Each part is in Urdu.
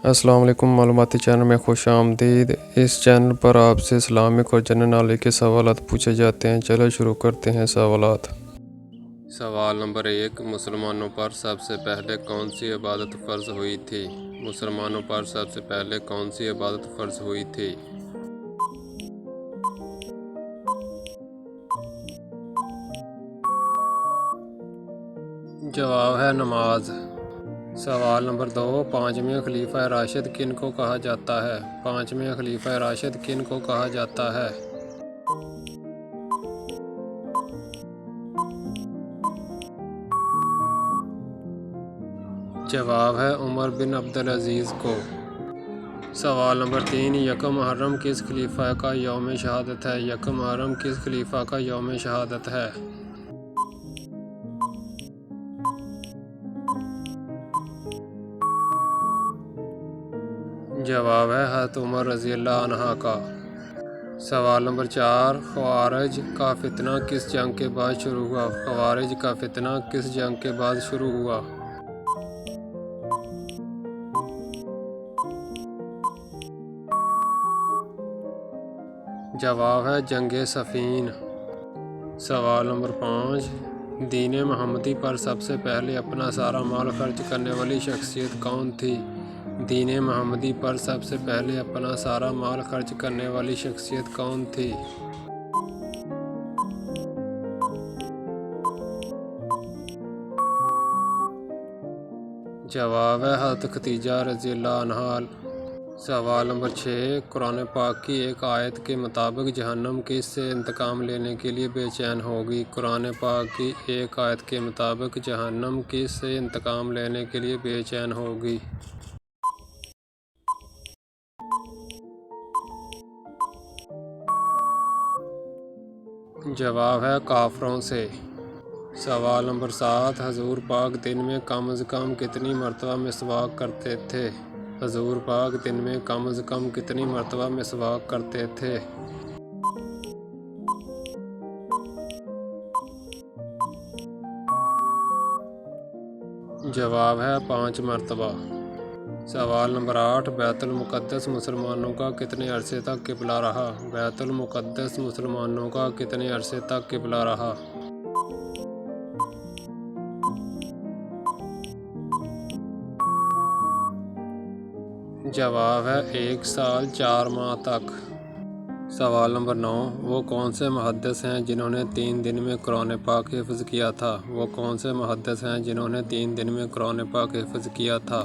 السلام علیکم، معلوماتی چینل میں خوش آمدید۔ اس چینل پر آپ سے اسلامک اور جنرل نالج کے سوالات پوچھے جاتے ہیں۔ چلو شروع کرتے ہیں سوالات۔ سوال نمبر 1، مسلمانوں پر سب سے پہلے کون سی عبادت فرض ہوئی تھی؟ مسلمانوں پر سب سے پہلے کون سی عبادت فرض ہوئی تھی؟ جواب ہے نماز۔ سوال نمبر 2، پانچویں خلیفہ راشد کن کو کہا جاتا ہے؟ پانچویں خلیفہ راشد کن کو کہا جاتا ہے؟ جواب ہے عمر بن عبدالعزیز کو۔ سوال نمبر 3، یکم محرم کس خلیفہ کا یوم شہادت ہے؟ یکم محرم کس خلیفہ کا یوم شہادت ہے؟ جواب ہے حضرت عمر رضی اللہ عنہ کا۔ سوال نمبر 4، خوارج کا فتنہ کس جنگ کے بعد شروع ہوا؟ خوارج کا فتنہ کس جنگ کے بعد شروع ہوا؟ جواب ہے جنگ صفین۔ سوال نمبر 5، دین محمدی پر سب سے پہلے اپنا سارا مال خرچ کرنے والی شخصیت کون تھی؟ دین محمدی پر سب سے پہلے اپنا سارا مال خرچ کرنے والی شخصیت کون تھی؟ جواب ہے حضرت خدیجہ رضی اللہ عنہا۔ سوال نمبر 6، قرآن پاک کی ایک آیت کے مطابق جہنم کس سے انتقام لینے کے لیے بے چین ہوگی؟ قرآن پاک کی ایک آیت کے مطابق جہنم کس سے انتقام لینے کے لیے بے چین ہوگی؟ جواب ہے کافروں سے۔ سوال نمبر 7، حضور پاک دن میں کم از کم کتنی مرتبہ مسواک کرتے تھے؟ حضور پاک دن میں کم از کم کتنی مرتبہ مسواک کرتے تھے؟ جواب ہے 5 مرتبہ۔ سوال نمبر 8، بیت المقدس مسلمانوں کا کتنے عرصے تک قبلہ رہا؟ بیت المقدس مسلمانوں کا کتنے عرصے تک قبلہ رہا؟ جواب ہے 1 سال 4 ماہ تک۔ سوال نمبر 9، وہ کون سے محدث ہیں جنہوں نے 3 دن میں قرآن پاک حفظ کیا تھا؟ وہ کون سے محدث ہیں جنہوں نے 3 دن میں قرآن پاک حفظ کیا تھا؟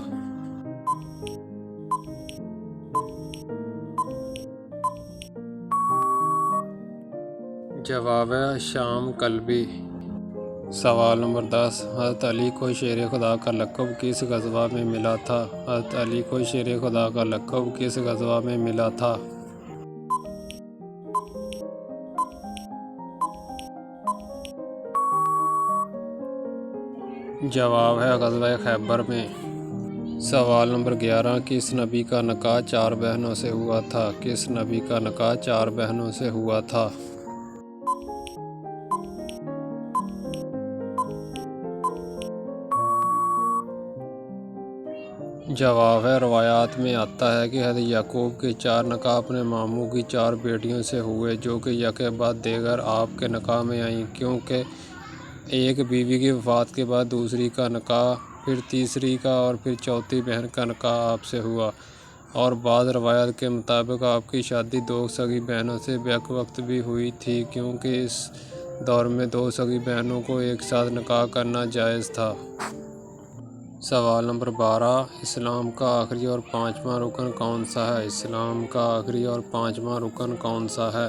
جواب ہے شام کلبی۔ سوال نمبر 10، حضرت علی کو شیر خدا کا لقب کس غزوہ میں ملا تھا؟ حضرت علی کو شیر خدا کا لقب کس غزوہ میں ملا تھا؟ جواب ہے غزوہ خیبر میں۔ سوال نمبر 11، کس نبی کا نکاح 4 بہنوں سے ہوا تھا؟ کس نبی کا نکاح 4 بہنوں سے ہوا تھا؟ جواب ہے روایات میں آتا ہے کہ حضرت یعقوب کے 4 نکاح اپنے ماموں کی 4 بیٹیوں سے ہوئے جو کہ یکے بعد دیگر آپ کے نکاح میں آئیں، کیونکہ ایک بیوی کی وفات کے بعد دوسری کا نکاح، پھر تیسری کا اور پھر چوتھی بہن کا نکاح آپ سے ہوا، اور بعض روایات کے مطابق آپ کی شادی 2 سگی بہنوں سے بیک وقت بھی ہوئی تھی، کیونکہ اس دور میں 2 سگی بہنوں کو ایک ساتھ نکاح کرنا جائز تھا۔ سوال نمبر 12، اسلام کا آخری اور 5واں رکن کون سا ہے؟ اسلام کا آخری اور 5واں رکن کون سا ہے؟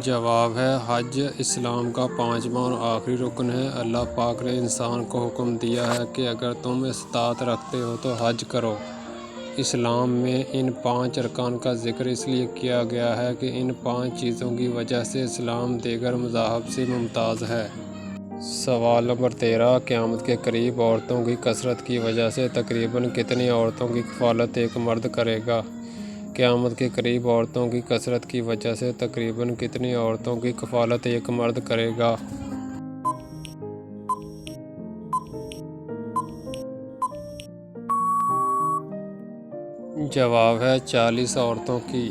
جواب ہے حج اسلام کا 5واں اور آخری رکن ہے۔ اللہ پاک نے انسان کو حکم دیا ہے کہ اگر تم استطاعت رکھتے ہو تو حج کرو۔ اسلام میں ان 5 ارکان کا ذکر اس لیے کیا گیا ہے کہ ان 5 چیزوں کی وجہ سے اسلام دیگر مذاہب سے ممتاز ہے۔ سوال نمبر 13، قیامت کے قریب عورتوں کی کثرت کی وجہ سے تقریباً کتنی عورتوں کی کفالت ایک مرد کرے گا؟ قیامت کے قریب عورتوں کی کثرت کی وجہ سے تقریباً کتنی عورتوں کی کفالت ایک مرد کرے گا؟ جواب ہے 40 عورتوں کی۔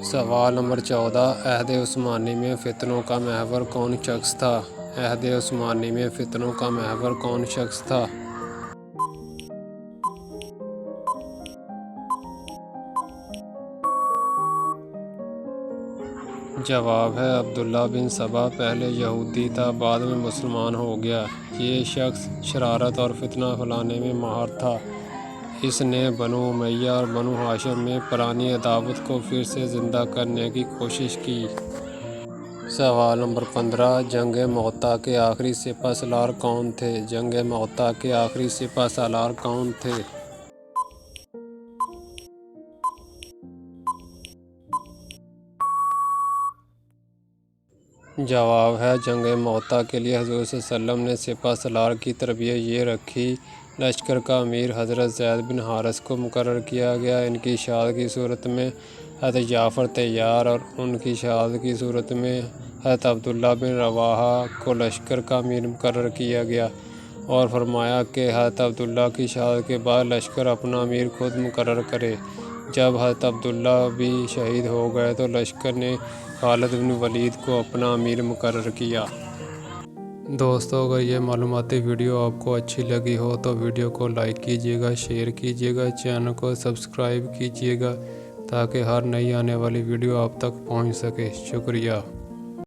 سوال نمبر 14، عہد عثمانی میں فتنوں کا محور کون شخص تھا؟ عہد عثمانی میں فتنوں کا محور کون شخص تھا؟ جواب ہے عبداللہ بن سبا۔ پہلے یہودی تھا، بعد میں مسلمان ہو گیا۔ یہ شخص شرارت اور فتنہ پھیلانے میں ماہر تھا۔ اس نے بنو امیہ اور بنو ہاشم میں پرانی عداوت کو پھر سے زندہ کرنے کی کوشش کی۔ سوال نمبر 15، جنگ مؤتہ کے آخری سپہ سالار کون تھے؟ جنگ مؤتہ کے آخری سپہ سالار کون تھے؟ جواب ہے جنگ مؤتہ کے لیے حضور صلی اللہ علیہ وسلم نے سپہ سالار کی تربیت یہ رکھی۔ لشکر کا امیر حضرت زید بن حارثہ کو مقرر کیا گیا۔ ان کی شہادت کی صورت میں حضرت جعفر طیار اور ان کی شہادت کی صورت میں حضرت عبداللہ بن رواحہ کو لشکر کا امیر مقرر کیا گیا، اور فرمایا کہ حضرت عبداللہ کی شہادت کے بعد لشکر اپنا امیر خود مقرر کرے۔ جب حضرت عبداللہ بھی شہید ہو گئے تو لشکر نے خالد بن ولید کو اپنا امیر مقرر کیا۔ دوستو، اگر یہ معلوماتی ویڈیو آپ کو اچھی لگی ہو تو ویڈیو کو لائک کیجیے گا، شیئر کیجیے گا، چینل کو سبسکرائب کیجیے گا تاکہ ہر نئی آنے والی ویڈیو آپ تک پہنچ سکے۔ شکریہ۔